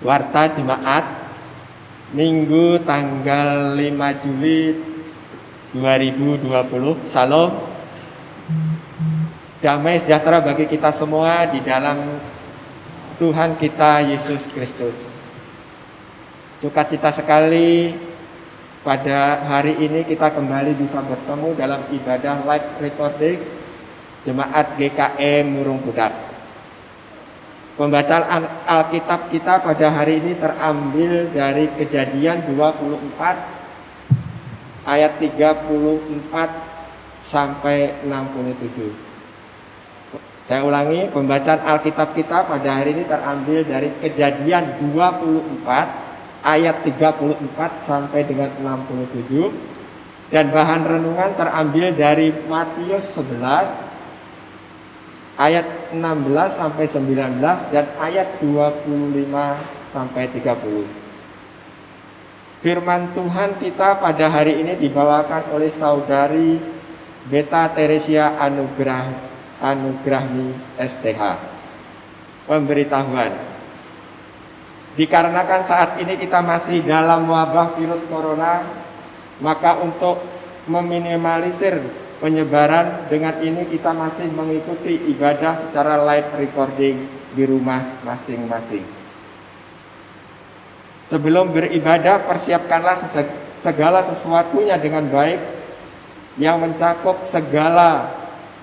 Warta Jemaat Minggu tanggal 5 Juli 2020. Salam. Damai sejahtera bagi kita semua di dalam Tuhan kita Yesus Kristus. Sukacita sekali pada hari ini kita kembali bisa bertemu dalam ibadah live recording Jemaat GKE Murung Budak. Pembacaan Alkitab kita pada hari ini terambil dari Kejadian 24 ayat 34 sampai 67. Saya ulangi, pembacaan Alkitab kita pada hari ini terambil dari Kejadian 24 ayat 34 sampai dengan 67, dan bahan renungan terambil dari Matius 11 ayat 16 sampai 19 dan ayat 25 sampai 30. Firman Tuhan kita pada hari ini dibawakan oleh saudari Beta Teresia Anugrahmi STH. Pemberitahuan. Dikarenakan saat ini kita masih dalam wabah virus corona, maka untuk meminimalisir penyebaran, dengan ini kita masih mengikuti ibadah secara live recording di rumah masing-masing. Sebelum beribadah, persiapkanlah segala sesuatunya dengan baik, yang mencakup segala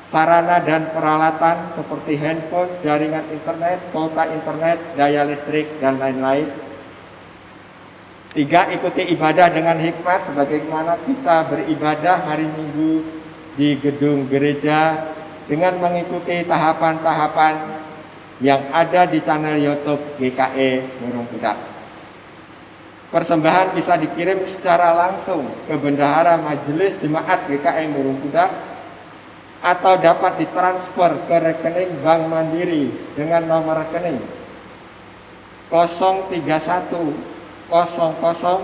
sarana dan peralatan seperti handphone, jaringan internet, kuota internet, daya listrik, dan lain-lain. 3. Ikuti ibadah dengan hikmat sebagaimana kita beribadah hari Minggu di gedung gereja dengan mengikuti tahapan-tahapan yang ada di channel YouTube GKE Murung Budak. Persembahan bisa dikirim secara langsung ke Bendahara Majelis Jemaat GKE Murung Budak atau dapat ditransfer ke rekening Bank Mandiri dengan nomor rekening 031 00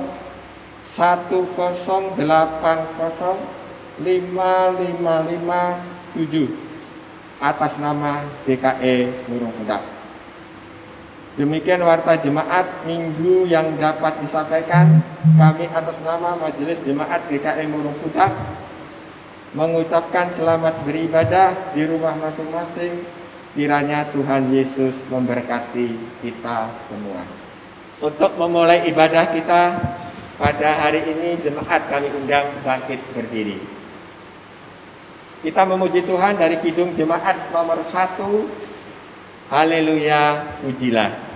1080 5557 atas nama GKE Murung Budak. Demikian warta jemaat minggu yang dapat disampaikan. Kami atas nama Majelis Jemaat GKE Murung Budak mengucapkan selamat beribadah di rumah masing-masing. Kiranya Tuhan Yesus memberkati kita semua. Untuk memulai ibadah kita pada hari ini, jemaat kami undang bangkit berdiri. Kita memuji Tuhan dari Kidung Jemaat nomor 1. Haleluya, pujilah.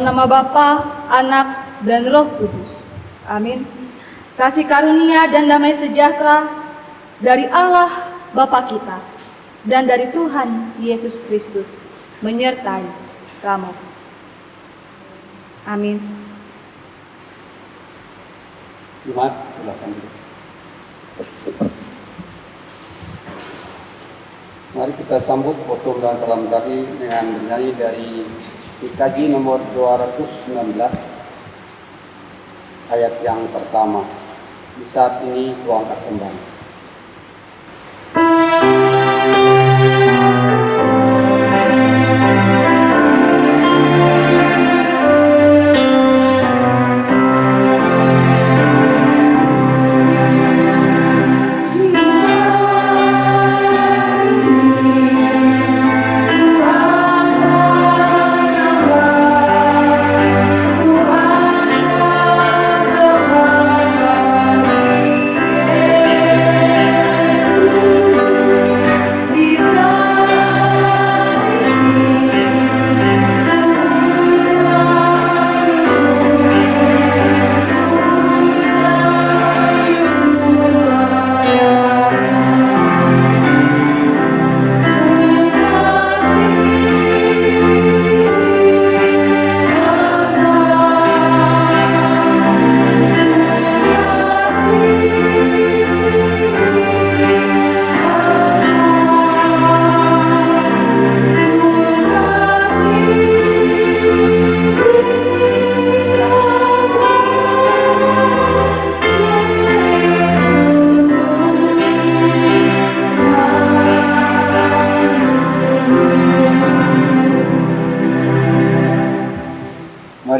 Nama Bapa, Anak, dan Roh Kudus. Amin. Kasih karunia dan damai sejahtera dari Allah Bapa kita dan dari Tuhan Yesus Kristus menyertai kamu. Amin. Jumat, silakan. Mari kita sambut potong dan salam kami dengan bernyanyi dari IKJ nomor 219 ayat yang pertama. Di saat ini ku angkat kembali.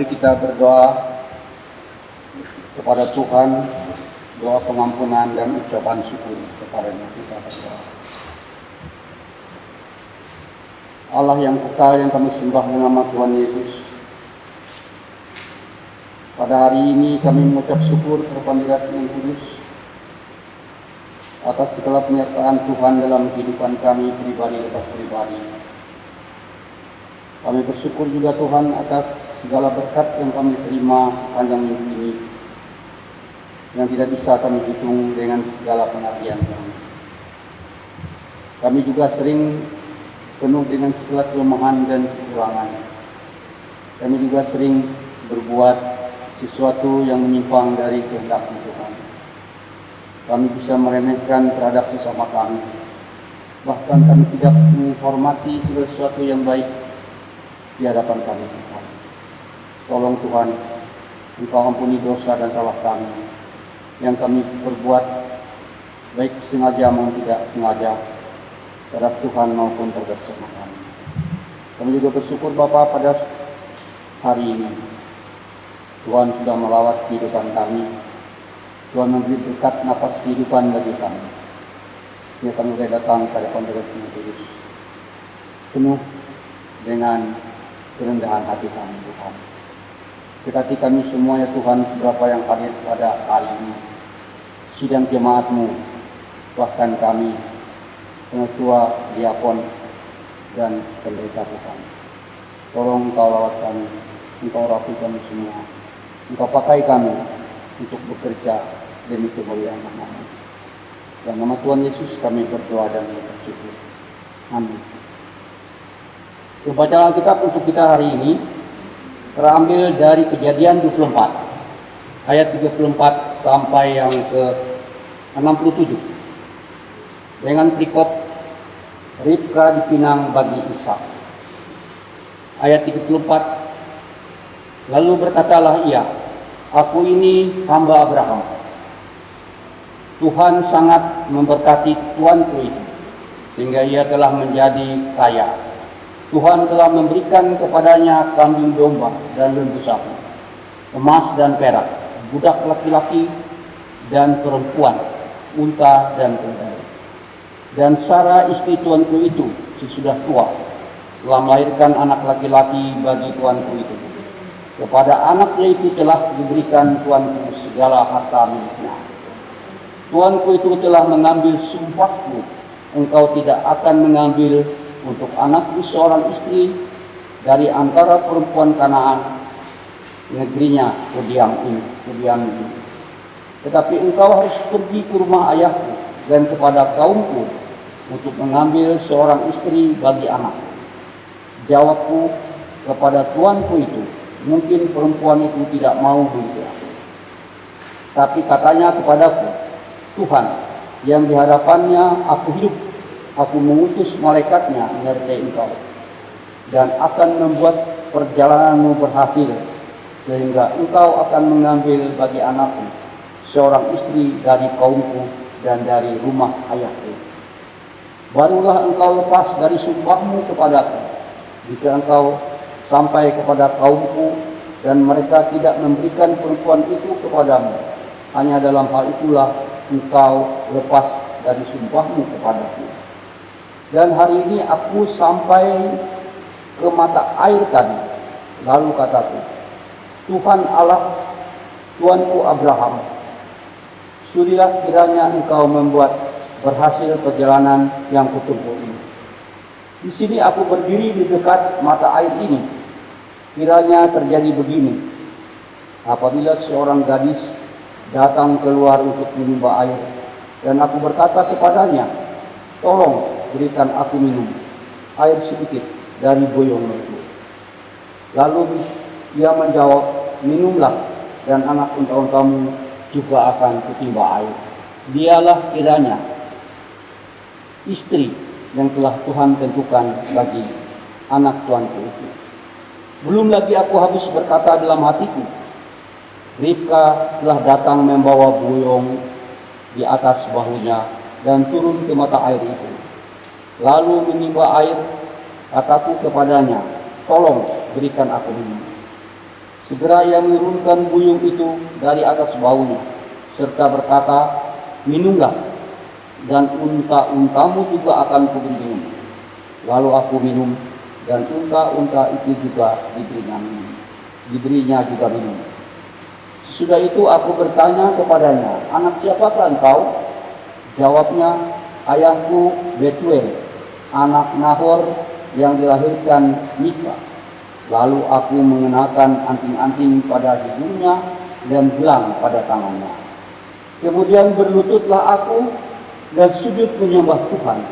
Mari kita berdoa kepada Tuhan, doa pengampunan dan ucapan syukur kepada-Nya. Kita berdoa. Allah yang kekal yang kami sembah dalam nama Tuhan Yesus, pada hari ini kami mengucap syukur kepada Yang Kudus atas segala penyertaan Tuhan dalam kehidupan kami pribadi lepas pribadi. Kami bersyukur juga Tuhan atas segala berkat yang kami terima sepanjang minggu ini, yang tidak bisa kami hitung dengan segala pengertian kami. Kami juga sering penuh dengan segala kelemahan dan kekurangan. Kami juga sering berbuat sesuatu yang menyimpang dari kehendak Tuhan. Kami bisa meremehkan terhadap sesama kami. Bahkan kami tidak menghormati segala sesuatu yang baik di hadapan kami, Tuhan. Tolong Tuhan, Engkau ampuni dosa dan salah kami yang kami perbuat, baik sengaja maupun tidak sengaja, terhadap Tuhan maupun terhadap sesama kami. Kami juga bersyukur Bapa pada hari ini. Tuhan sudah melawat kehidupan kami. Tuhan memberi berkat nafas kehidupan bagi kami. Sehingga kami boleh datang pada Tuhan Kudus penuh dengan kerendahan hati kami, Tuhan. Dekati kami semua ya Tuhan, seberapa yang hadir pada hari ini, sidang jemaat-Mu, bahkan kami pengetua, diakon, dan pendeta Tuhan. Tolong Engkau lawat kami, Engkau rapi kami semua, Engkau pakai kami untuk bekerja demi kemuliaan nama-Mu. Dan nama Tuhan Yesus kami berdoa dan bersyukur. Amin. Bacaan Alkitab untuk kita hari ini terambil dari Kejadian 24, ayat 34 sampai yang ke 67. Dengan perikop Ribka dipinang bagi Ishak. Ayat 34. Lalu berkatalah ia, aku ini hamba Abraham. Tuhan sangat memberkati tuanku itu, sehingga ia telah menjadi kaya. Tuhan telah memberikan kepadanya kambing domba dan lembu sapi, emas dan perak, budak laki-laki dan perempuan, unta dan keledai. Dan Sarah istri tuanku itu sesudah tua telah melahirkan anak laki-laki bagi tuanku itu. Kepada anaknya itu telah diberikan tuanku segala harta miliknya. Tuanku itu telah mengambil sumpahku, engkau tidak akan mengambil untuk anakku seorang istri dari antara perempuan Kanaan negerinya kudiam ini. Tetapi engkau harus pergi ke rumah ayahku dan kepada kaumku untuk mengambil seorang istri bagi anak. Jawabku kepada tuanku itu, mungkin perempuan itu tidak mau begitu. Tapi katanya kepadaku, Tuhan yang di hadapannya aku hidup, aku mengutus malaikatnya menyertai engkau dan akan membuat perjalananmu berhasil, sehingga engkau akan mengambil bagi anakku seorang istri dari kaumku dan dari rumah ayahku. Barulah engkau lepas dari sumpahmu kepadaku, jika engkau sampai kepada kaumku dan mereka tidak memberikan perempuan itu kepadamu. Hanya dalam hal itulah engkau lepas dari sumpahmu kepadaku. Dan hari ini aku sampai ke mata air tadi. Lalu kataku, Tuhan Allah, Tuanku Abraham, sudilah kiranya engkau membuat berhasil perjalanan yang kutempuh ini. Di sini aku berdiri di dekat mata air ini. Kiranya terjadi begini, apabila seorang gadis datang keluar untuk menimba air, dan aku berkata kepadanya, tolong berikan aku minum air sedikit dari boyong itu. Lalu ia menjawab, minumlah, dan anak unta-untamu juga akan kutimba air. Dialah kiranya istri yang telah Tuhan tentukan bagi anak tuanku itu. Belum lagi aku habis berkata dalam hatiku, Ribka telah datang membawa boyong di atas bahunya dan turun ke mata air itu. Lalu menimba air, kataku kepadanya, tolong berikan aku minum. Segera ia menurunkan buyung itu dari atas baunya, serta berkata, "Minumlah, dan unta-untamu juga akan kuberi minum." Lalu aku minum, dan unta-unta itu juga diberinya juga minum. Sesudah itu aku bertanya kepadanya, "Anak siapakah engkau?" Jawabnya, "Ayahku Betuel, anak Nahor yang dilahirkan Mika." Lalu aku mengenakan anting-anting pada hidungnya dan gelang pada tangannya. Kemudian berlututlah aku dan sujud menyembah Tuhan,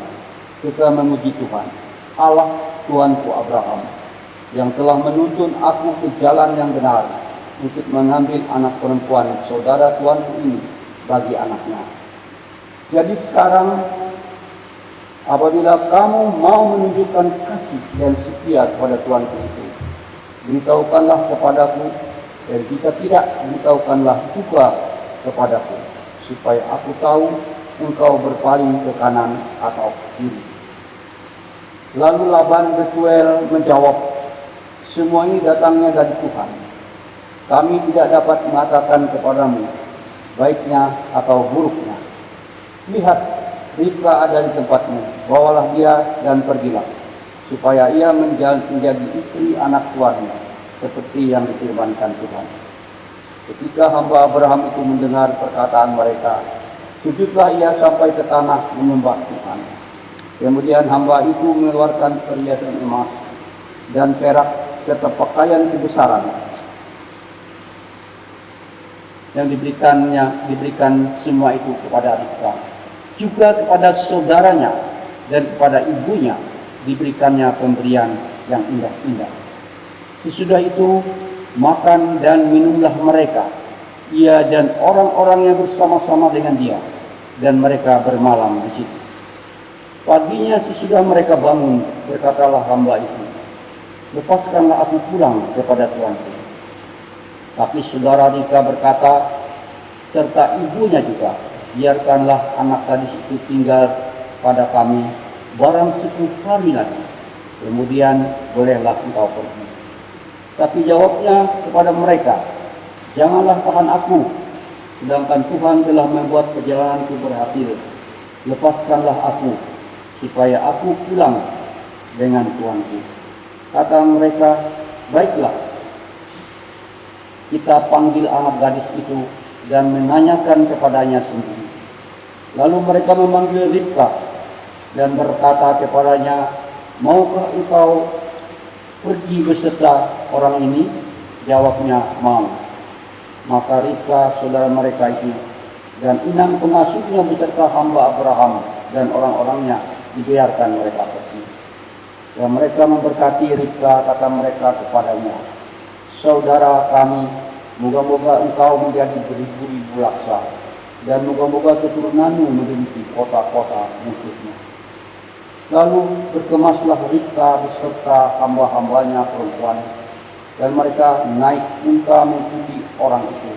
serta memuji Tuhan, Allah Tuanku Abraham, yang telah menuntun aku ke jalan yang benar untuk mengambil anak perempuan saudara Tuanku ini bagi anaknya. Jadi sekarang, apabila kamu mau menunjukkan kasih dan setia kepada Tuanku itu, beritahukanlah kepadaku, dan jika tidak, beritahukanlah juga kepadaku, supaya aku tahu engkau berpaling ke kanan atau ke kiri. Lalu Laban Betuel menjawab, "Semua ini datangnya dari Tuhan. Kami tidak dapat mengatakan kepadamu baiknya atau buruknya. Lihat, Ribka ada di tempatmu, bawalah dia dan pergilah, supaya ia menjadi istri anak tuannya, seperti yang difirmankan Tuhan." Ketika hamba Abraham itu mendengar perkataan mereka, sujudlah ia sampai ke tanah menyembah Tuhan. Kemudian hamba itu mengeluarkan perhiasan emas dan perak serta pakaian kebesaran yang diberikan semua itu kepada Ribka, juga kepada saudaranya dan kepada ibunya diberikannya pemberian yang indah-indah. Sesudah itu makan dan minumlah mereka, ia dan orang-orang yang bersama-sama dengan dia, dan mereka bermalam di situ. Paginya sesudah mereka bangun, berkatalah hamba itu, "Lepaskanlah aku pulang kepada tuanku." Tapi saudara Ribka berkata, serta ibunya juga, "Biarkanlah anak gadis itu tinggal pada kami barang 10 hari lagi, kemudian bolehlah engkau pergi." Tapi jawabnya kepada mereka, "Janganlah tahan aku, sedangkan Tuhan telah membuat perjalananku berhasil. Lepaskanlah aku, supaya aku pulang dengan tuanku." Kata mereka, "Baiklah, kita panggil anak gadis itu dan menanyakan kepadanya sendiri." Lalu mereka memanggil Ribka dan berkata kepadanya, "Maukah engkau pergi beserta orang ini?" Jawabnya, "Mau." Maka Ribka saudara mereka itu dan inang pengasuhnya beserta hamba Abraham dan orang-orangnya dibiarkan mereka pergi. Dan mereka memberkati Ribka, kata mereka kepadanya, "Saudara kami, moga-moga engkau menjadi beribu-ribu laksa, dan moga-moga keturunanmu memiliki kota-kota musuhnya." Lalu berkemaslah Ribka beserta hamba-hambanya perempuan, dan mereka naik unta mengikuti orang itu.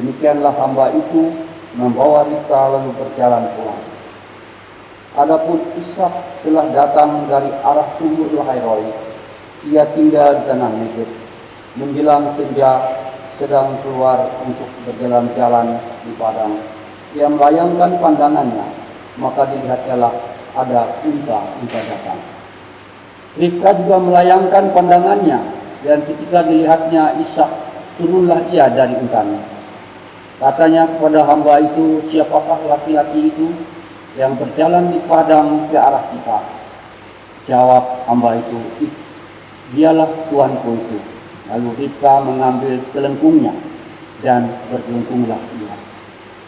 Demikianlah hamba itu membawa Ribka lalu berjalan pulang. Adapun Ishak telah datang dari arah sumur Lahai-Roi. Ia tinggal di tanah Negeb. Menjelang senja sedang keluar untuk berjalan-jalan di padang. Ia melayangkan pandangannya, maka dilihatnya ada unta datang. Ribka juga melayangkan pandangannya, dan ketika dilihatnya Ishak, turunlah ia dari untanya. Katanya kepada hamba itu, "Siapakah laki-laki itu yang berjalan di padang ke arah kita?" Jawab hamba itu, "Dialah tuanku itu." Lalu Ribka mengambil kelengkungnya dan berkelengkunglah ia.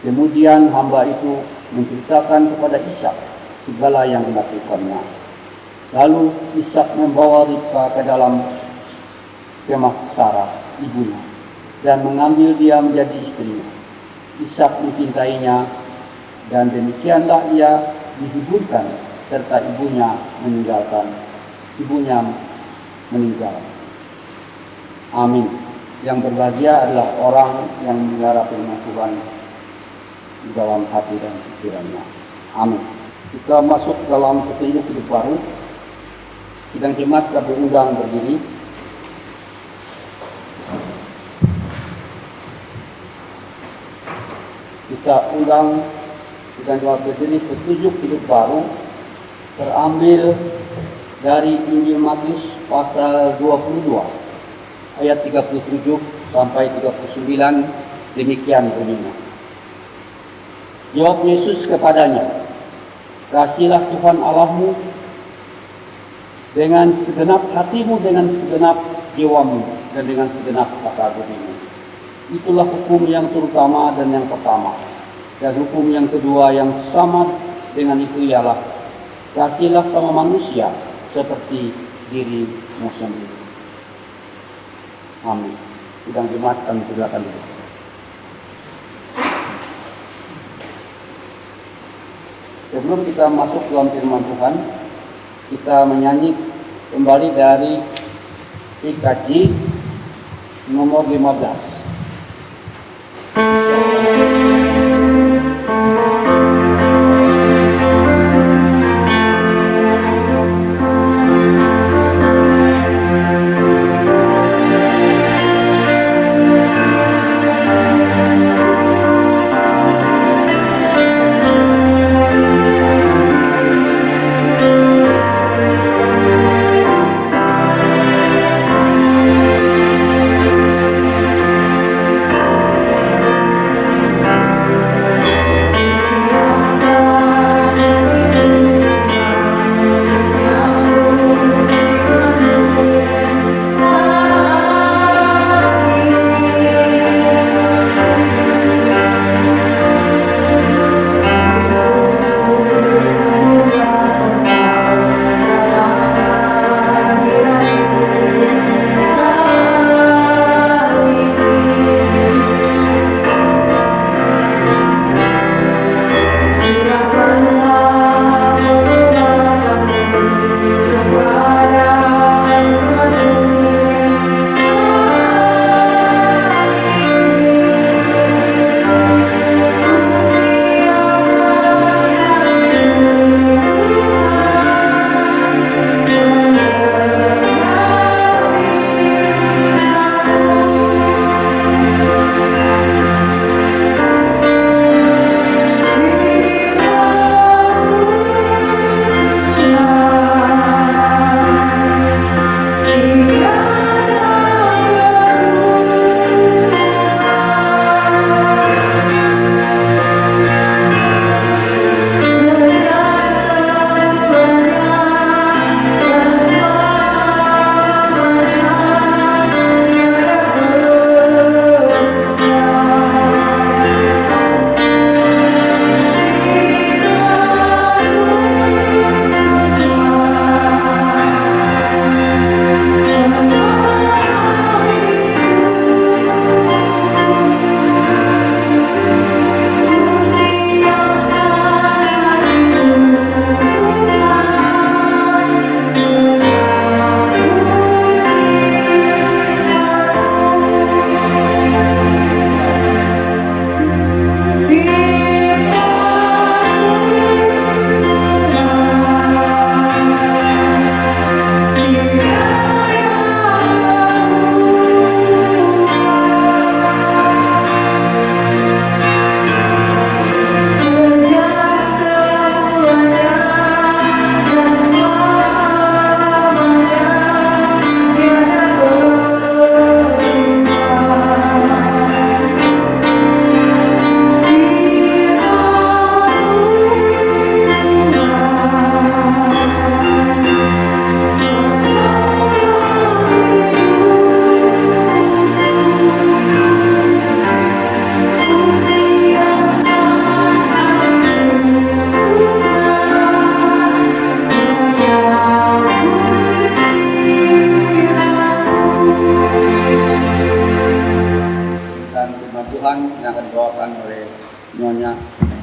Kemudian hamba itu menceritakan kepada Ishak segala yang dilakukannya. Lalu Ishak membawa Ribka ke dalam kemah Sarah ibunya dan mengambil dia menjadi istrinya. Ishak mencintainya, dan demikianlah ia dihiburkan serta ibunya meninggal. Amin. Yang berbahagia adalah orang yang mendengar firman Tuhan di dalam hati dan pikirannya. Amin. Kita masuk dalam petunjuk hidup baru. Sidang jemaat kami undang berdiri. Kita ulang dengan doa berdiri petunjuk hidup baru terambil dari Injil Matius pasal 22 ayat 37 sampai 39. Demikian bunyinya. Jawab Yesus kepadanya, "Kasihilah Tuhan Allahmu dengan segenap hatimu, dengan segenap jiwamu, dan dengan segenap akal budimu. Itulah hukum yang terutama dan yang pertama. Dan hukum yang kedua yang sama dengan itu ialah, kasihilah sama manusia seperti dirimu sendiri." Amin. Sidang Jumat kami persilakan dulu. Sebelum kita masuk dalam firman Tuhan, kita menyanyi kembali dari PKJ nomor 15.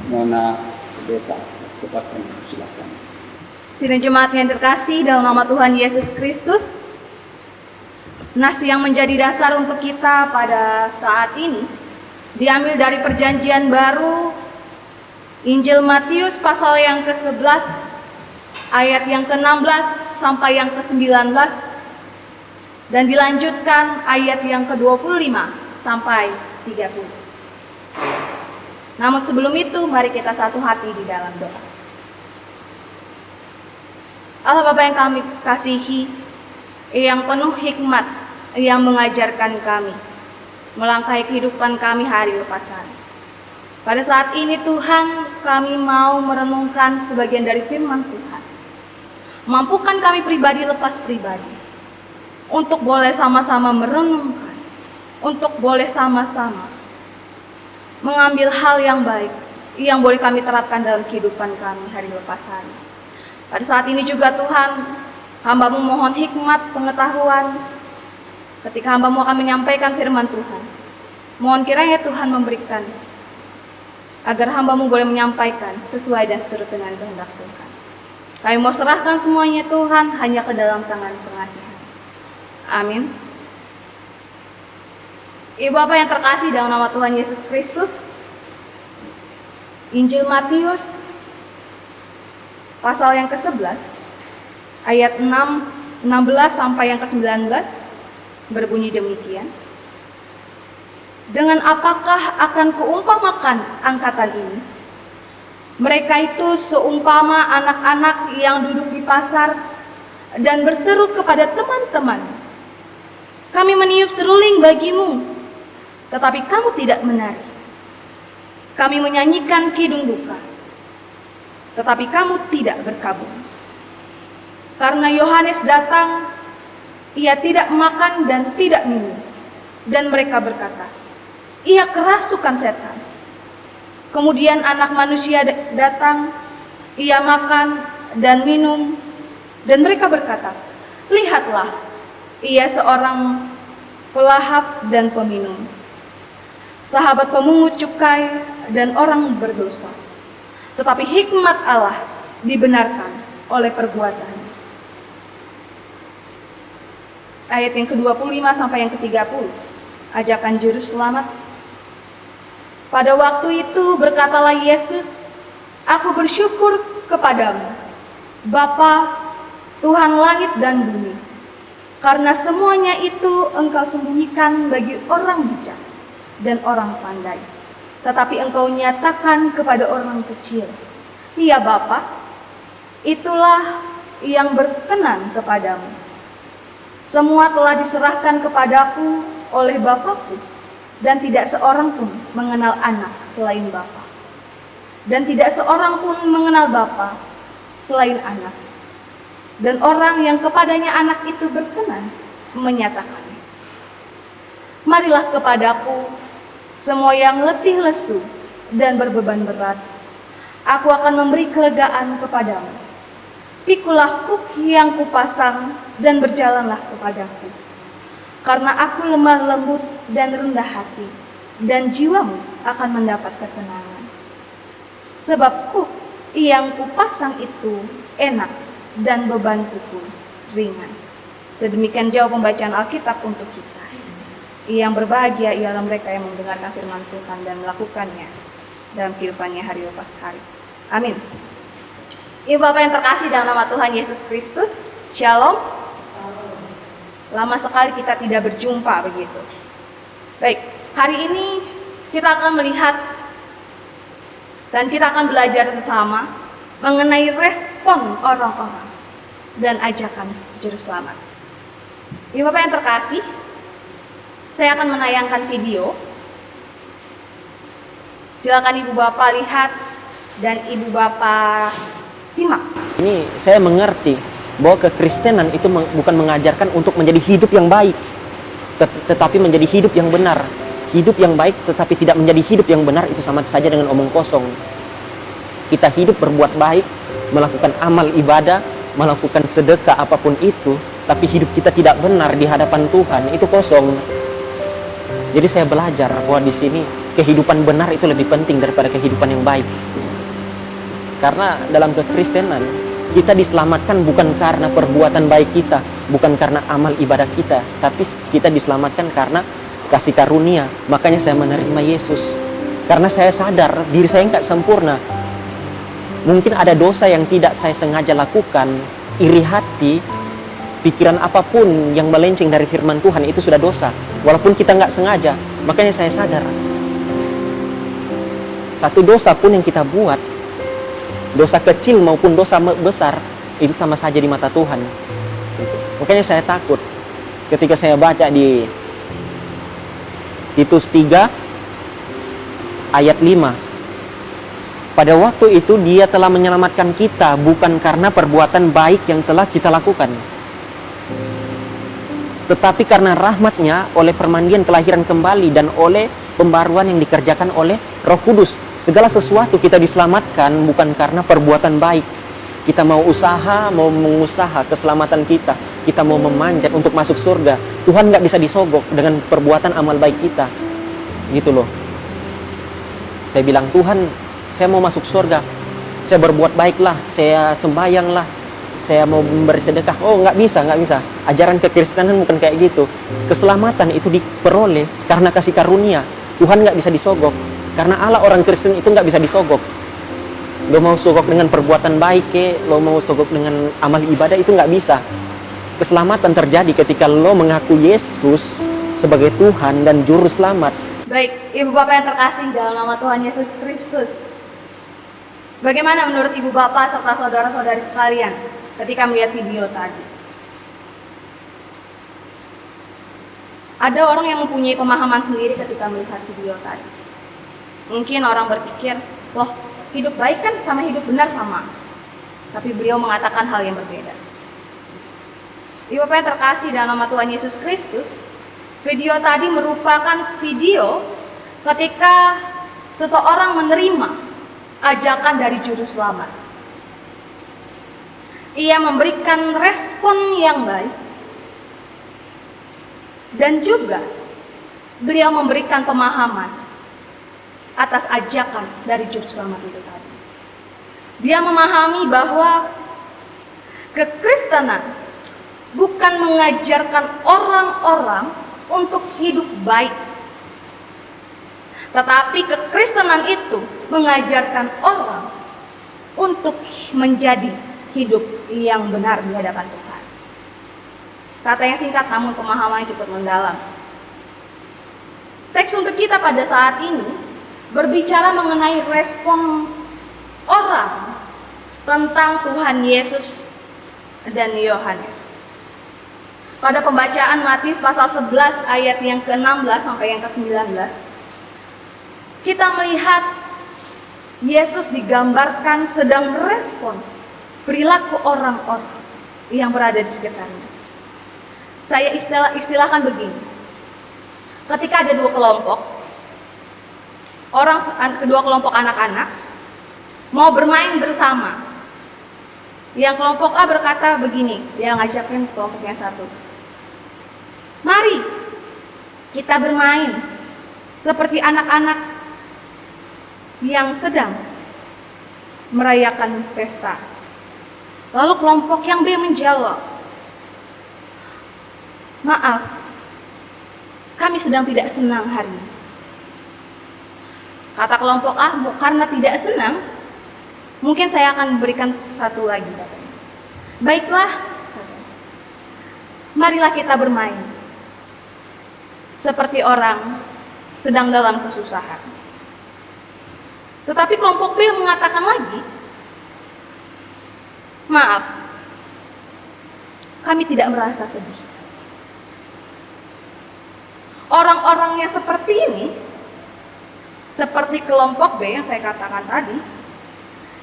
Nona Beta. Tepatkan, silakan. Sidang jemaat yang terkasih dalam nama Tuhan Yesus Kristus, nas yang menjadi dasar untuk kita pada saat ini diambil dari Perjanjian Baru, Injil Matius pasal yang ke-11 ayat yang ke-16 sampai yang ke-19, dan dilanjutkan ayat yang ke-25 sampai 30. Namun sebelum itu, mari kita satu hati di dalam doa. Allah Bapa yang kami kasihi, yang penuh hikmat, yang mengajarkan kami melangkahi kehidupan kami hari lepas hari. Pada saat ini Tuhan, kami mau merenungkan sebagian dari firman Tuhan. Mampukan kami pribadi lepas pribadi untuk boleh sama-sama merenungkan, untuk boleh sama-sama mengambil hal yang baik yang boleh kami terapkan dalam kehidupan kami hari lepas hari. Pada saat ini juga Tuhan, hamba-Mu mohon hikmat, pengetahuan ketika hamba-Mu akan menyampaikan firman Tuhan. Mohon kiranya Tuhan memberikan agar hamba-Mu boleh menyampaikan sesuai dan seturut dengan kehendak Tuhan. Kami mau serahkan semuanya Tuhan hanya ke dalam tangan pengasihan. Amin. Ibu Bapak yang terkasih dalam nama Tuhan Yesus Kristus, Injil Matius pasal yang ke-11 ayat 16 sampai yang ke-19 berbunyi demikian. Dengan apakah akan kuumpamakan angkatan ini? Mereka itu seumpama anak-anak yang duduk di pasar dan berseru kepada teman-teman, "Kami meniup seruling bagimu, tetapi kamu tidak menari. Kami menyanyikan kidung duka, tetapi kamu tidak berkabung." Karena Yohanes datang, ia tidak makan dan tidak minum. Dan mereka berkata, "Ia kerasukan setan." Kemudian Anak Manusia datang, ia makan dan minum. Dan mereka berkata, "Lihatlah, ia seorang pelahap dan peminum, sahabat pemungut cukai dan orang berdosa. Tetapi hikmat Allah dibenarkan oleh perbuatan." Ayat yang ke-25 sampai yang ke-30. Ajakan juru selamat. Pada waktu itu berkatalah Yesus, "Aku bersyukur kepadamu, Bapa, Tuhan langit dan bumi, karena semuanya itu Engkau sembunyikan bagi orang bijak dan orang pandai, tetapi Engkau nyatakan kepada orang kecil. Ya Bapa, itulah yang berkenan kepadamu. Semua telah diserahkan kepadaku oleh Bapakku, dan tidak seorang pun mengenal anak selain Bapa, dan tidak seorang pun mengenal Bapa selain anak, dan orang yang kepadanya anak itu berkenan menyatakannya. Marilah kepadaku semua yang letih lesu dan berbeban berat, aku akan memberi kelegaan kepadamu. Pikulah kuk yang kupasang dan berjalanlah kepadaku. Karena aku lemah lembut dan rendah hati, dan jiwamu akan mendapat ketenangan. Sebab kuk yang kupasang itu enak dan bebanku pun ringan. Sedemikian jauh pembacaan Alkitab untuk kita. Yang berbahagia ialah mereka yang mendengarkan firman Tuhan dan melakukannya dalam kehidupannya hari lepas hari. Amin. Ibu Bapak yang terkasih dalam nama Tuhan Yesus Kristus, Shalom. Lama sekali kita tidak berjumpa begitu. Baik, hari ini kita akan melihat dan kita akan belajar bersama mengenai respon orang-orang dan ajakan juru selamat. Ibu Bapak yang terkasih, saya akan menayangkan video. Silakan Ibu Bapak lihat dan Ibu Bapak simak. Ini saya mengerti bahwa kekristenan itu bukan mengajarkan untuk menjadi hidup yang baik, tetapi menjadi hidup yang benar. Hidup yang baik tetapi tidak menjadi hidup yang benar itu sama saja dengan omong kosong. Kita hidup berbuat baik, melakukan amal ibadah, melakukan sedekah apapun itu, tapi hidup kita tidak benar di hadapan Tuhan, itu kosong. Jadi saya belajar bahwa di sini kehidupan benar itu lebih penting daripada kehidupan yang baik. Karena dalam kekristenan kita diselamatkan bukan karena perbuatan baik kita, bukan karena amal ibadah kita, tapi kita diselamatkan karena kasih karunia. Makanya saya menerima Yesus. Karena saya sadar diri saya nggak sempurna. Mungkin ada dosa yang tidak saya sengaja lakukan, iri hati, pikiran apapun yang melenceng dari firman Tuhan itu sudah dosa. Walaupun kita nggak sengaja, makanya saya sadar. Satu dosa pun yang kita buat, dosa kecil maupun dosa besar, itu sama saja di mata Tuhan. Gitu. Makanya saya takut ketika saya baca di Titus 3 ayat 5. Pada waktu itu Dia telah menyelamatkan kita bukan karena perbuatan baik yang telah kita lakukan, tetapi karena rahmat-Nya oleh permandian kelahiran kembali dan oleh pembaruan yang dikerjakan oleh Roh Kudus. Segala sesuatu kita diselamatkan bukan karena perbuatan baik. Kita mau usaha, mau mengusaha keselamatan kita, kita mau memanjat untuk masuk surga, Tuhan nggak bisa disogok dengan perbuatan amal baik kita. Gitu loh. Saya bilang, Tuhan, saya mau masuk surga, saya berbuat baiklah, saya sembahyanglah, saya mau memberi sedekah. Oh, nggak bisa. Ajaran kekristenan bukan kayak gitu. Keselamatan itu diperoleh karena kasih karunia. Tuhan nggak bisa disogok. Karena Allah orang Kristen itu nggak bisa disogok. Lo mau sogok dengan perbuatan baik, lo mau sogok dengan amal ibadah, itu nggak bisa. Keselamatan terjadi ketika lo mengaku Yesus sebagai Tuhan dan Juru Selamat. Baik, Ibu Bapak yang terkasih dalam nama Tuhan Yesus Kristus. Bagaimana menurut Ibu Bapak serta saudara-saudari sekalian ketika melihat video tadi? Ada orang yang mempunyai pemahaman sendiri ketika melihat video tadi. Mungkin orang berpikir, wah, hidup baik kan sama hidup benar sama. Tapi beliau mengatakan hal yang berbeda. Ibu Bapak yang terkasih dalam nama Tuhan Yesus Kristus, video tadi merupakan video ketika seseorang menerima ajakan dari Juru Selamat. Ia memberikan respon yang baik dan juga beliau memberikan pemahaman atas ajakan dari Juru Selamat itu tadi. Dia memahami bahwa kekristenan bukan mengajarkan orang-orang untuk hidup baik, tetapi kekristenan itu mengajarkan orang untuk menjadi hidup yang benar di hadapan Tuhan. Kata yang singkat namun pemahamannya cukup mendalam. Teks untuk kita pada saat ini berbicara mengenai respon orang tentang Tuhan Yesus dan Yohanes. Pada pembacaan Matius pasal 11 ayat yang ke-16 sampai yang ke-19, kita melihat Yesus digambarkan sedang merespon perilaku orang-orang yang berada di sekitarnya. Saya istilahkan begini. Ketika ada dua kelompok, kedua kelompok anak-anak mau bermain bersama. Yang kelompok A berkata begini, dia ngajakin kelompok yang satu. Mari kita bermain seperti anak-anak yang sedang merayakan pesta. Lalu kelompok yang B menjawab, maaf, kami sedang tidak senang hari ini. Kata kelompok A, karena tidak senang, mungkin saya akan berikan satu lagi. Baiklah, marilah kita bermain seperti orang sedang dalam kesusahan. Tetapi kelompok B mengatakan lagi, maaf, kami tidak merasa sedih. Orang-orangnya seperti ini, seperti kelompok B yang saya katakan tadi,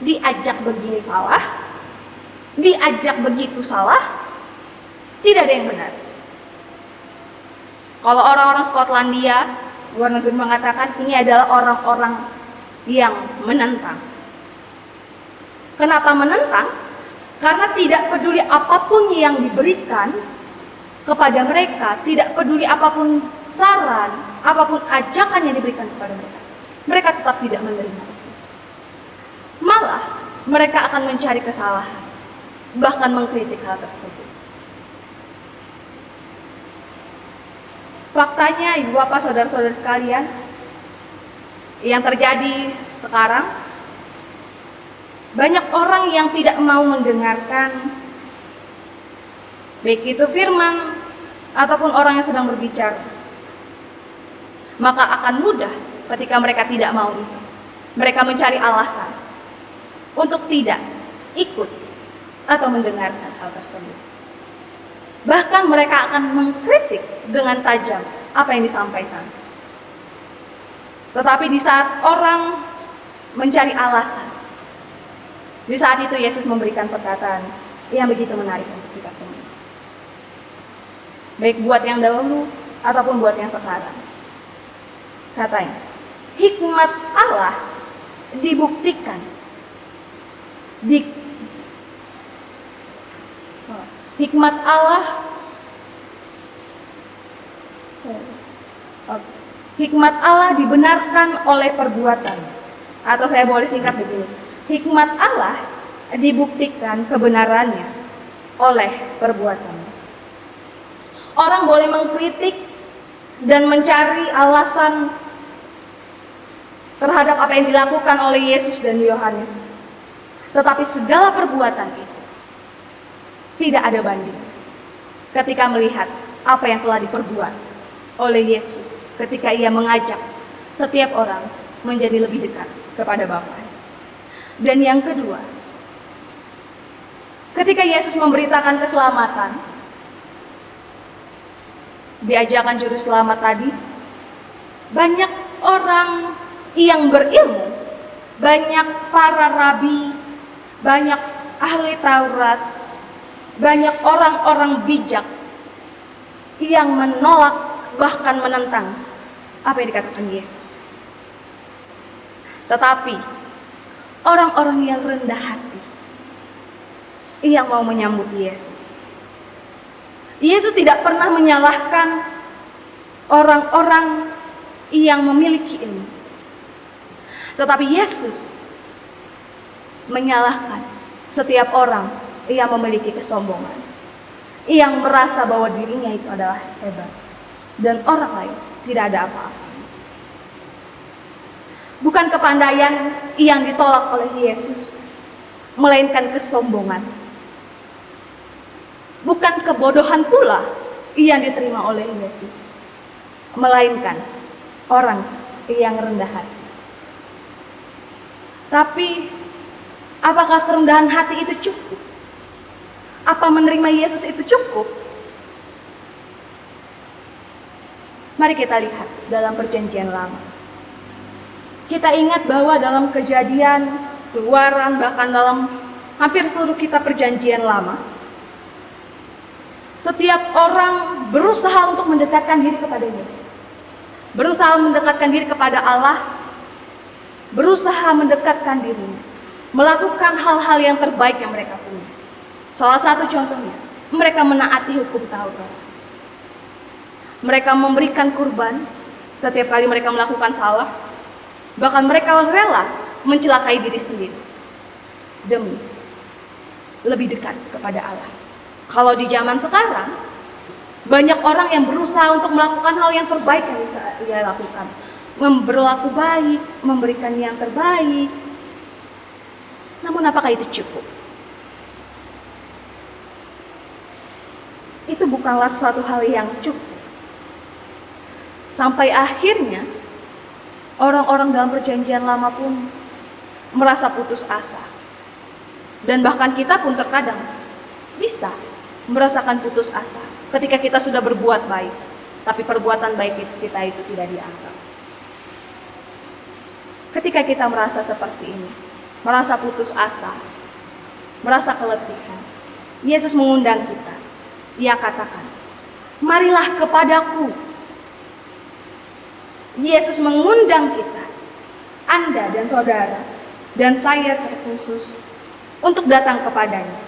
diajak begini salah, diajak begitu salah, tidak ada yang benar. Kalau orang-orang Skotlandia, luar negeri mengatakan ini adalah orang-orang yang menentang. Kenapa menentang? Karena tidak peduli apapun yang diberikan kepada mereka, tidak peduli apapun saran, apapun ajakan yang diberikan kepada mereka, mereka tetap tidak menerima. Malah mereka akan mencari kesalahan, bahkan mengkritik hal tersebut. Faktanya, Ibu Bapak, saudara-saudara sekalian, yang terjadi sekarang, banyak orang yang tidak mau mendengarkan baik itu firman ataupun orang yang sedang berbicara. Maka akan mudah ketika mereka tidak mau itu. mereka mencari alasan untuk tidak ikut atau mendengarkan hal tersebut. Bahkan mereka akan mengkritik dengan tajam apa yang disampaikan. Tetapi di saat orang mencari alasan, di saat itu Yesus memberikan perkataan yang begitu menarik untuk kita semua. Baik buat yang dahulu ataupun buat yang sekarang. Katanya, hikmat Allah dibuktikan hikmat Allah hikmat Allah dibenarkan oleh perbuatan. Atau saya boleh singkat begini, hikmat Allah dibuktikan kebenarannya oleh perbuatannya. Orang boleh mengkritik dan mencari alasan terhadap apa yang dilakukan oleh Yesus dan Yohanes. Tetapi segala perbuatan itu tidak ada banding ketika melihat apa yang telah diperbuat oleh Yesus ketika ia mengajak setiap orang menjadi lebih dekat kepada Bapa. Dan yang kedua, ketika Yesus memberitakan keselamatan, diajarkan juru selamat tadi, banyak orang yang berilmu, banyak para rabi, banyak ahli Taurat, banyak orang-orang bijak yang menolak bahkan menentang apa yang dikatakan Yesus. Tetapi orang-orang yang rendah hati yang mau menyambut Yesus, Yesus tidak pernah menyalahkan orang-orang yang memiliki ilmu. Tetapi Yesus menyalahkan setiap orang yang memiliki kesombongan, yang merasa bahwa dirinya itu adalah hebat dan orang lain tidak ada apa-apa. Bukan kepandaian yang ditolak oleh Yesus, melainkan kesombongan. Bukan kebodohan pula yang diterima oleh Yesus, melainkan orang yang rendah hati. Tapi apakah kerendahan hati itu cukup? Apa menerima Yesus itu cukup? Mari kita lihat dalam Perjanjian Lama. Kita ingat bahwa dalam Kejadian, Keluaran, bahkan dalam hampir seluruh kitab Perjanjian Lama, setiap orang berusaha untuk mendekatkan diri kepada Yesus, berusaha mendekatkan diri kepada Allah, berusaha mendekatkan dirinya, melakukan hal-hal yang terbaik yang mereka punya. Salah satu contohnya, mereka menaati hukum Taurat. Mereka memberikan kurban setiap kali mereka melakukan salah. Bahkan mereka rela mencelakai diri sendiri demi lebih dekat kepada Allah. Kalau di zaman sekarang, banyak orang yang berusaha untuk melakukan hal yang terbaik yang bisa ia lakukan. Berlaku baik, memberikan yang terbaik. Namun apakah itu cukup? Itu bukanlah suatu hal yang cukup. Sampai akhirnya orang-orang dalam Perjanjian Lama pun merasa putus asa. Dan bahkan kita pun terkadang bisa merasakan putus asa ketika kita sudah berbuat baik, tapi perbuatan baik kita itu tidak dianggap. Ketika kita merasa seperti ini, merasa putus asa, merasa keletihan, Yesus mengundang kita. Ia katakan, marilah kepadaku. Yesus mengundang kita, Anda dan saudara, dan saya terkhusus, untuk datang kepadanya.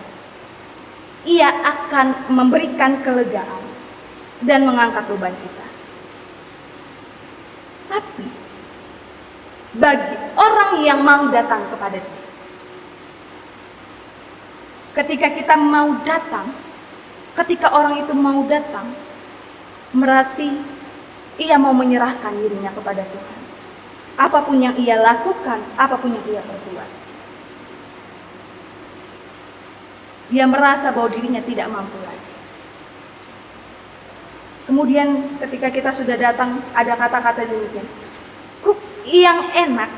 Ia akan memberikan kelegaan dan mengangkat beban kita. Tapi, bagi orang yang mau datang kepada Dia, ketika kita mau datang, ketika orang itu mau datang, berarti ia mau menyerahkan dirinya kepada Tuhan. Apapun yang ia lakukan, apapun yang ia perbuat. Dia merasa bahwa dirinya tidak mampu lagi. Kemudian ketika kita sudah datang, ada kata-kata demikian. Yang enak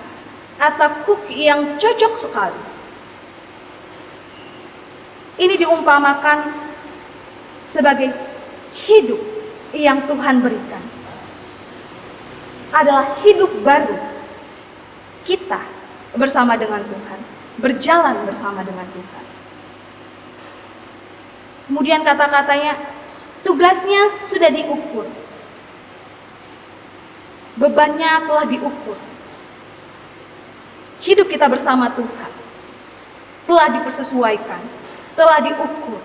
atau cookie yang cocok sekali. Ini diumpamakan sebagai hidup yang Tuhan berikan. Adalah hidup baru kita bersama dengan Tuhan, berjalan bersama dengan Tuhan. Kemudian kata-katanya, tugasnya sudah diukur. Bebannya telah diukur. Hidup kita bersama Tuhan telah dipersesuaikan, telah diukur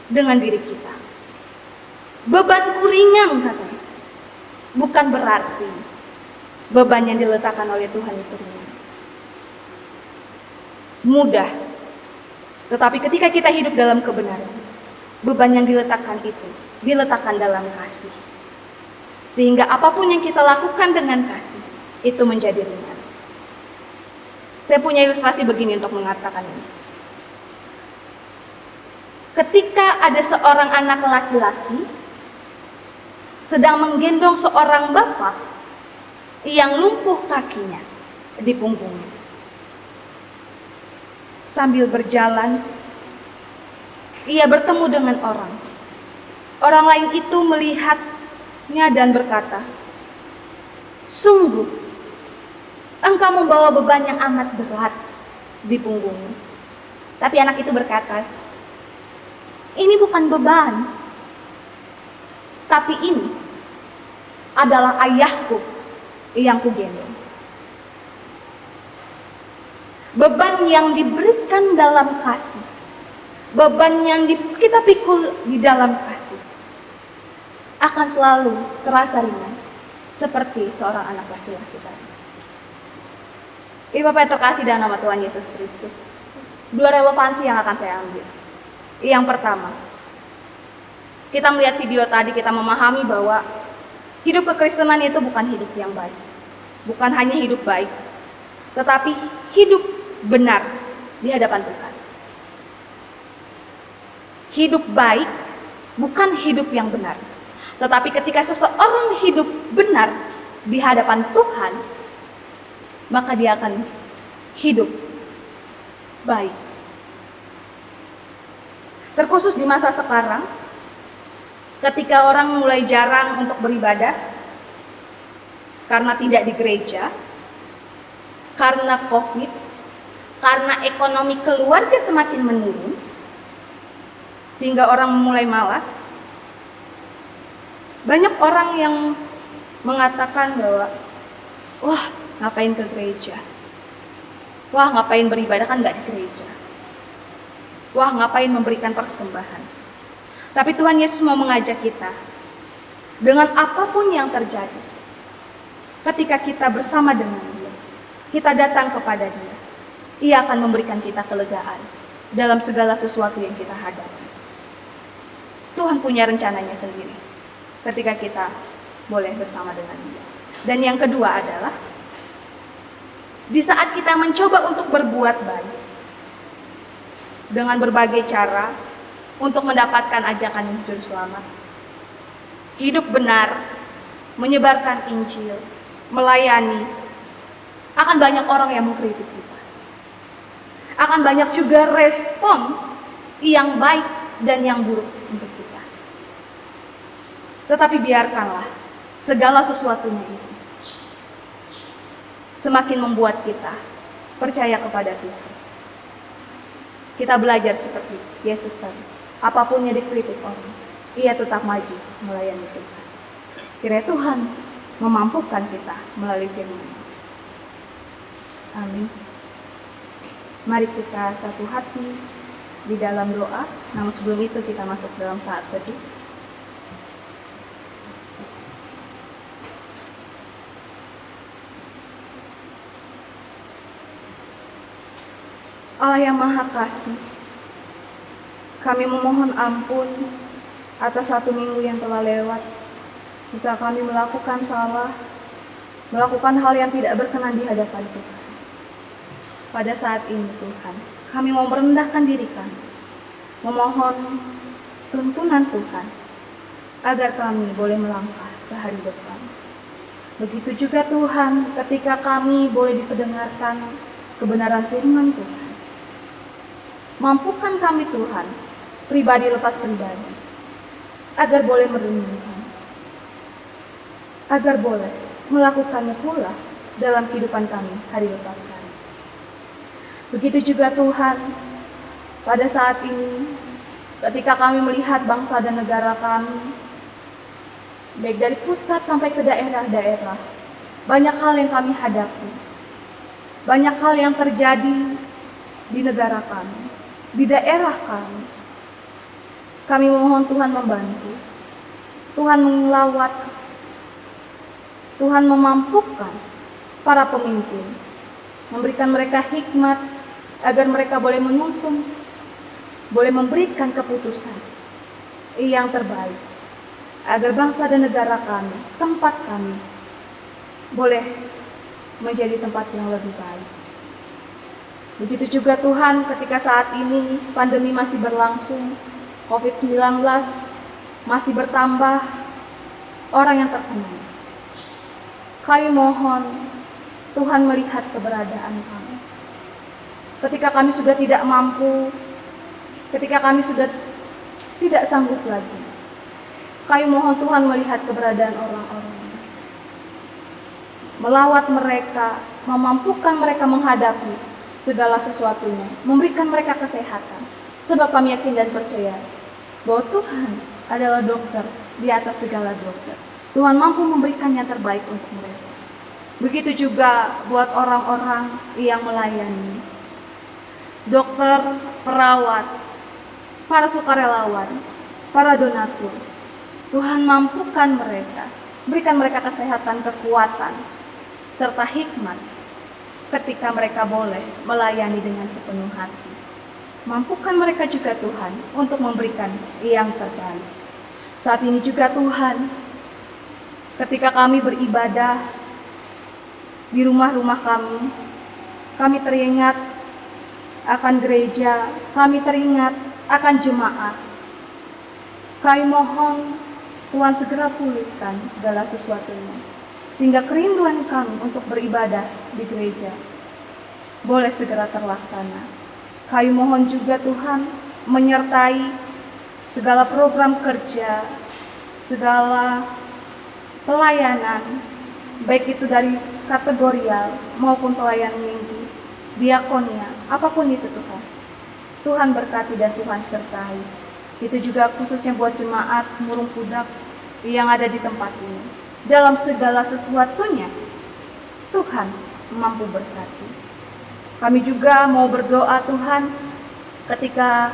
dengan diri kita. Bebanku ringan katanya. Bukan berarti beban yang diletakkan oleh Tuhan itu ringan. Mudah. Tetapi ketika kita hidup dalam kebenaran, beban yang diletakkan itu diletakkan dalam kasih. Sehingga apapun yang kita lakukan dengan kasih, itu menjadi ringan. Saya punya ilustrasi begini untuk mengatakan ini. Ketika ada seorang anak laki-laki sedang menggendong seorang bapak yang lumpuh kakinya di punggungnya. Sambil berjalan, ia bertemu dengan orang. Orang lain itu melihatnya dan berkata, "Sungguh, engkau membawa beban yang amat berat di punggungmu." Tapi anak itu berkata, "Ini bukan beban, tapi ini adalah ayahku yang kugendong." Beban yang diberikan dalam kasih, beban yang kita pikul di dalam kasih, akan selalu terasa ringan, seperti seorang anak laki-laki tadi. Ibu Bapak yang terkasih dalam nama Tuhan Yesus Kristus, dua relevansi yang akan saya ambil. Yang pertama, kita melihat video tadi, kita memahami bahwa hidup kekristenan itu bukan hidup yang baik. Bukan hanya hidup baik, tetapi hidup benar di hadapan Tuhan. Hidup baik bukan hidup yang benar. Tetapi ketika seseorang hidup benar di hadapan Tuhan, maka dia akan hidup baik. Terkhusus di masa sekarang, ketika orang mulai jarang untuk beribadah karena tidak di gereja, karena COVID, karena ekonomi keluarga semakin menurun, sehingga orang mulai malas. Banyak orang yang mengatakan bahwa, wah, ngapain ke gereja? Wah, ngapain beribadah, kan nggak di gereja. Wah, ngapain memberikan persembahan? Tapi Tuhan Yesus mau mengajak kita, dengan apapun yang terjadi, ketika kita bersama dengan Dia, kita datang kepada Dia, Ia akan memberikan kita kelegaan dalam segala sesuatu yang kita hadapi. Tuhan punya rencananya sendiri ketika kita boleh bersama dengan Dia. Dan yang kedua adalah, di saat kita mencoba untuk berbuat baik dengan berbagai cara untuk mendapatkan ajakan juru selamat, hidup benar, menyebarkan Injil, melayani, akan banyak orang yang mengkritik kita. Akan banyak juga respon yang baik dan yang buruk untuk kita. Tetapi biarkanlah segala sesuatunya itu semakin membuat kita percaya kepada Tuhan. Kita belajar seperti Yesus tadi. Apapun yang dikritik orang, Ia tetap maju melayani Tuhan. Kiranya Tuhan memampukan kita melalui firman-Nya. Amin. Mari kita satu hati di dalam doa. Namun sebelum itu kita masuk dalam saat teduh. Allah yang Maha Kasih, kami memohon ampun atas satu minggu yang telah lewat. Jika kami melakukan salah, melakukan hal yang tidak berkenan di hadapan Tuhan. Pada saat ini Tuhan, kami mau merendahkan diri kami, memohon tuntunan Tuhan, agar kami boleh melangkah ke hari depan. Begitu juga Tuhan ketika kami boleh diperdengarkan kebenaran firman Tuhan. Mampukan kami Tuhan, pribadi lepas pribadi, agar boleh merenungkan, agar boleh melakukannya pula dalam kehidupan kami hari lepas hari. Begitu juga Tuhan, pada saat ini, ketika kami melihat bangsa dan negara kami, baik dari pusat sampai ke daerah-daerah, banyak hal yang kami hadapi, banyak hal yang terjadi di negara kami, di daerah kami. Kami mohon Tuhan membantu, Tuhan mengelawat, Tuhan memampukan para pemimpin, memberikan mereka hikmat agar mereka boleh menuntun, boleh memberikan keputusan yang terbaik, agar bangsa dan negara kami, tempat kami, boleh menjadi tempat yang lebih baik. Begitu juga Tuhan ketika saat ini pandemi masih berlangsung, COVID-19 masih bertambah, orang yang terkena. Kami mohon Tuhan melihat keberadaan kami. Ketika kami sudah tidak mampu, ketika kami sudah tidak sanggup lagi, kami mohon Tuhan melihat keberadaan orang-orang, melawat mereka, memampukan mereka menghadapi segala sesuatunya, memberikan mereka kesehatan. Sebab kami yakin dan percaya bahwa Tuhan adalah dokter di atas segala dokter. Tuhan mampu memberikan yang terbaik untuk mereka. Begitu juga buat orang-orang yang melayani, dokter, perawat, para sukarelawan, para donatur. Tuhan mampukan mereka, berikan mereka kesehatan, kekuatan, serta hikmat ketika mereka boleh melayani dengan sepenuh hati. Mampukan mereka juga Tuhan untuk memberikan yang terbaik. Saat ini juga Tuhan, ketika kami beribadah di rumah-rumah kami teringat akan gereja, kami teringat akan jemaat. Kami mohon Tuhan segera pulihkan segala sesuatunya, sehingga kerinduan kami untuk beribadah di gereja boleh segera terlaksana. Kami mohon juga Tuhan menyertai segala program kerja, segala pelayanan, baik itu dari kategorial maupun pelayanan minggu, diakonia, apapun itu Tuhan. Tuhan berkati dan Tuhan sertai. Itu juga khususnya buat jemaat Murung Pudak yang ada di tempat ini. Dalam segala sesuatunya, Tuhan mampu berkati. Kami juga mau berdoa Tuhan ketika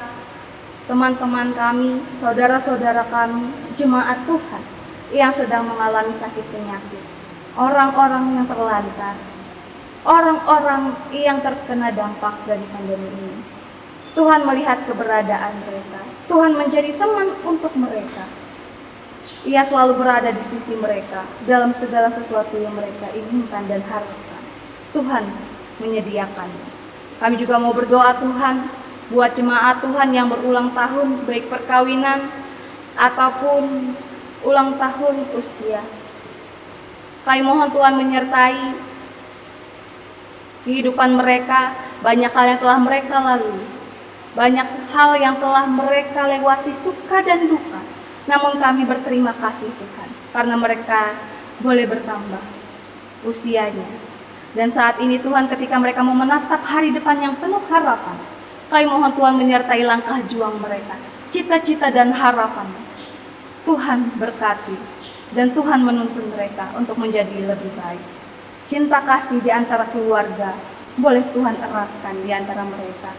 teman-teman kami, saudara-saudara kami, jemaat Tuhan yang sedang mengalami sakit penyakit, orang-orang yang terlantar, orang-orang yang terkena dampak dari pandemi ini. Tuhan melihat keberadaan mereka, Tuhan menjadi teman untuk mereka. Ia selalu berada di sisi mereka dalam segala sesuatu yang mereka inginkan dan harapkan. Tuhan menyediakannya. Kami juga mau berdoa Tuhan buat jemaat Tuhan yang berulang tahun, baik perkawinan ataupun ulang tahun usia. Kami mohon Tuhan menyertai kehidupan mereka, banyak hal yang telah mereka lalui, banyak hal yang telah mereka lewati, suka dan duka. Namun kami berterima kasih Tuhan, karena mereka boleh bertambah usianya. Dan saat ini Tuhan, ketika mereka mau menatap hari depan yang penuh harapan, kami mohon Tuhan menyertai langkah juang mereka, cita-cita dan harapan. Tuhan berkati dan Tuhan menuntun mereka untuk menjadi lebih baik. Cinta kasih di antara keluarga boleh Tuhan eratkan di antara mereka,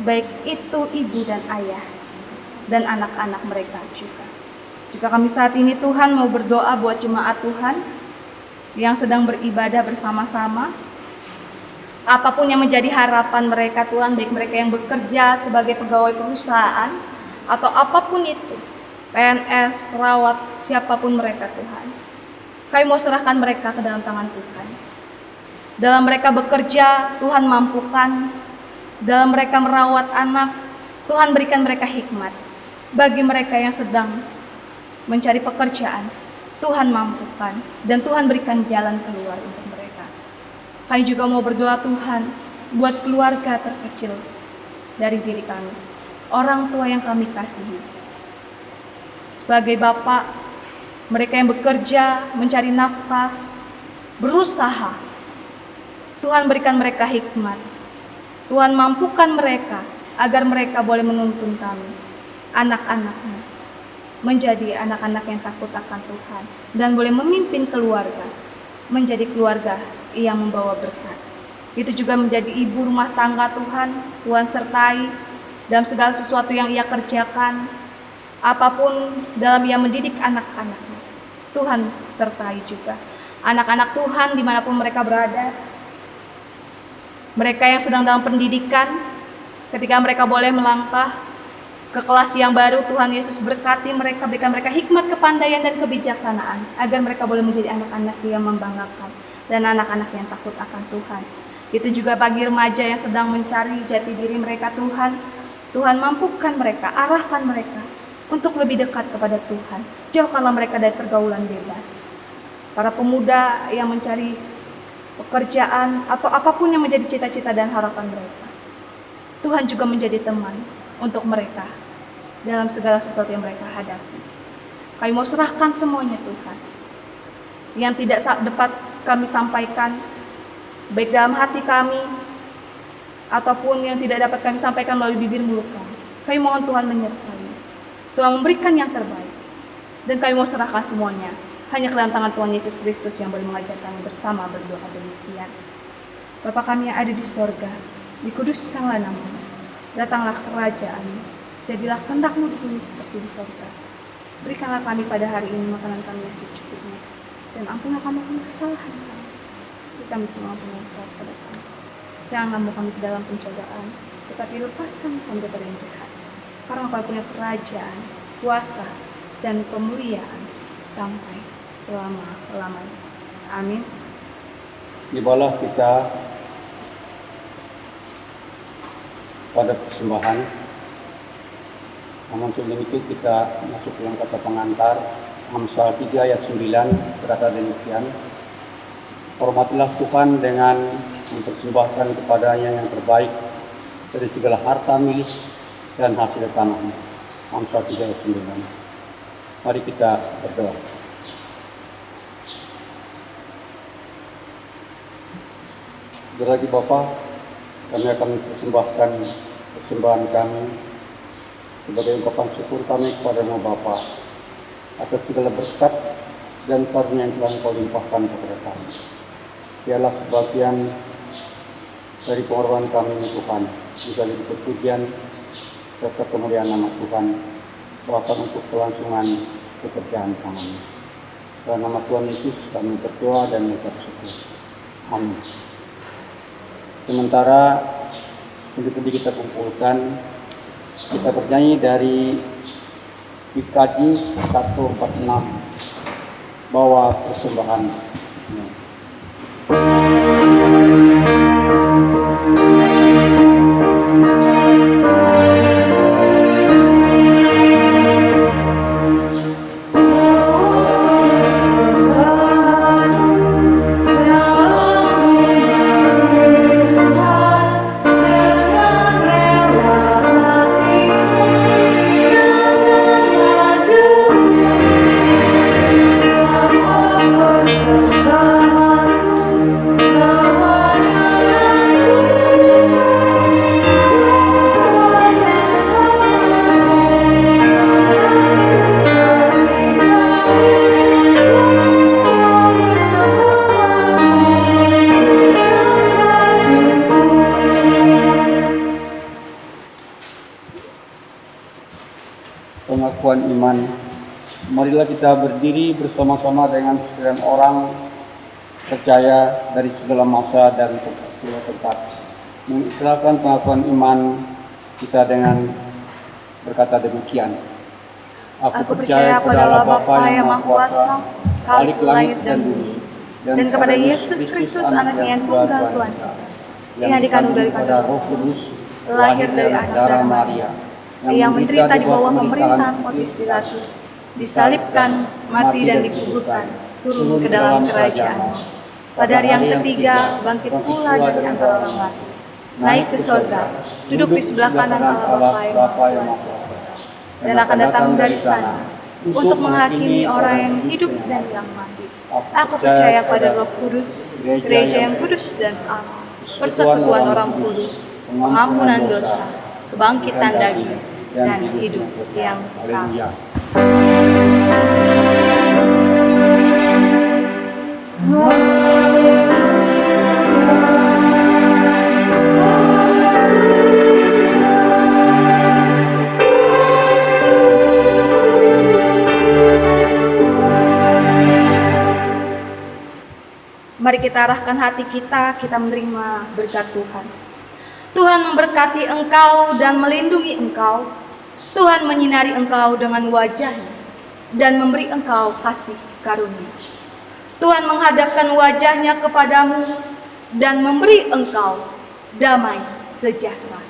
baik itu ibu dan ayah dan anak-anak mereka juga. Juga kami saat ini Tuhan mau berdoa buat jemaat Tuhan yang sedang beribadah bersama-sama. Apapun yang menjadi harapan mereka Tuhan, baik mereka yang bekerja sebagai pegawai perusahaan atau apapun itu, PNS, perawat, siapapun mereka Tuhan, kami mau serahkan mereka ke dalam tangan Tuhan. Dalam mereka bekerja, Tuhan mampukan. Dalam mereka merawat anak, Tuhan berikan mereka hikmat. Bagi mereka yang sedang mencari pekerjaan, Tuhan mampukan, dan Tuhan berikan jalan keluar untuk mereka. Kami juga mau berdoa Tuhan, buat keluarga terkecil dari diri kami, orang tua yang kami kasihi. Sebagai bapak, mereka yang bekerja, mencari nafkah, berusaha, Tuhan berikan mereka hikmat. Tuhan mampukan mereka agar mereka boleh menuntun kami, anak-anaknya, menjadi anak-anak yang takut akan Tuhan dan boleh memimpin keluarga, menjadi keluarga yang membawa berkat. Itu juga menjadi ibu rumah tangga Tuhan sertai dalam segala sesuatu yang ia kerjakan, apapun dalam ia mendidik anak-anaknya. Tuhan sertai juga anak-anak Tuhan dimanapun mereka berada. Mereka yang sedang dalam pendidikan, ketika mereka boleh melangkah ke kelas yang baru, Tuhan Yesus berkati mereka, berikan mereka hikmat, kepandaian, dan kebijaksanaan, agar mereka boleh menjadi anak-anak yang membanggakan dan anak-anak yang takut akan Tuhan. Itu juga bagi remaja yang sedang mencari jati diri mereka, Tuhan mampukan mereka, arahkan mereka untuk lebih dekat kepada Tuhan. Jauhkanlah mereka dari pergaulan bebas. Para pemuda yang mencari pekerjaan atau apapun yang menjadi cita-cita dan harapan mereka, Tuhan juga menjadi teman untuk mereka dalam segala sesuatu yang mereka hadapi. Kami mau serahkan semuanya Tuhan, yang tidak dapat kami sampaikan baik dalam hati kami ataupun yang tidak dapat kami sampaikan melalui bibir mulut kami. Kami mohon Tuhan menyertai, Tuhan memberikan yang terbaik, dan kami mau serahkan semuanya hanya ke dalam tangan Tuhan Yesus Kristus yang boleh mengajar kami bersama berdoa demikian. Bapa kami yang ada di sorga, dikuduskanlah nama-Mu, datanglah kerajaan-Mu, jadilah kehendak-Mu di bumi seperti di sorga. Berikanlah kami pada hari ini makanan kami yang secukupnya, dan ampunilah kami kesalahan kami. Beri kami pengampunan saat pada kami. Jangan membawa kami ke dalam pencobaan, tetapi lepaskan kami daripada yang jahat. Karena Kau punya kerajaan, kuasa, dan kemuliaan sampai selama-lamanya. Amin. Tibalah kita pada persembahan. Namun sebelum itu kita masuk dalam kata pengantar. Amsal 3 ayat 9 berkata demikian. Hormatilah Tuhan dengan mempersembahkan kepadanya yang terbaik dari segala harta milik dan hasil tanahnya. Amsal 3 ayat 9. Mari kita berdoa. Derajat Bapa, kami akan mempersembahkan persembahan kami sebagai ungkapan syukur kami kepada Nama Bapa atas segala berkat dan karunia yang telah Engkau limpahkan kepada kami. Biarlah sebagian dari pengorbanan kami ini Tuhan menjadi pujian serta kemuliaan nama Tuhan, bahkan untuk kelangsungan pekerjaan kami. Dalam nama Tuhan Yesus kami berdoa dan mengucap syukur. Amin. Sementara pundi-pundi kita kumpulkan, kita bernyanyi dari PKJ 146, bawa persembahan. Pengakuan iman. Marilah kita berdiri bersama-sama dengan sekalian orang percaya dari segala masa dan segala tempat. Mengikrarkan pengakuan iman kita dengan berkata demikian. Aku percaya pada Allah Bapa yang Maha Kuasa, Khalik langit dan bumi, dan kepada Yesus Kristus Anaknya yang tunggal Tuhan, yang dikandung daripada Roh Kudus, lahir dari anak darah Maria, yang menderita di bawah pemerintahan Pontius Pilatus, disalibkan, mati dan dikuburkan, turun ke dalam kerajaan. Pada hari yang ketiga, bangkit pula dari antara orang mati, naik ke sorga, duduk di sebelah kanan Allah Bapa yang Maha Kuasa, dan akan datang dari sana untuk menghakimi orang yang hidup dan yang mati. Aku percaya pada Roh Kudus, gereja yang kudus dan aman, persekutuan orang kudus, pengampunan dosa, kebangkitan daging, dan hidup yang kekal. Mari kita arahkan hati kita menerima berkat Tuhan. Tuhan memberkati engkau dan melindungi engkau. Tuhan menyinari engkau dengan wajah-Nya dan memberi engkau kasih karunia. Tuhan menghadapkan wajah-Nya kepadamu dan memberi engkau damai sejahtera.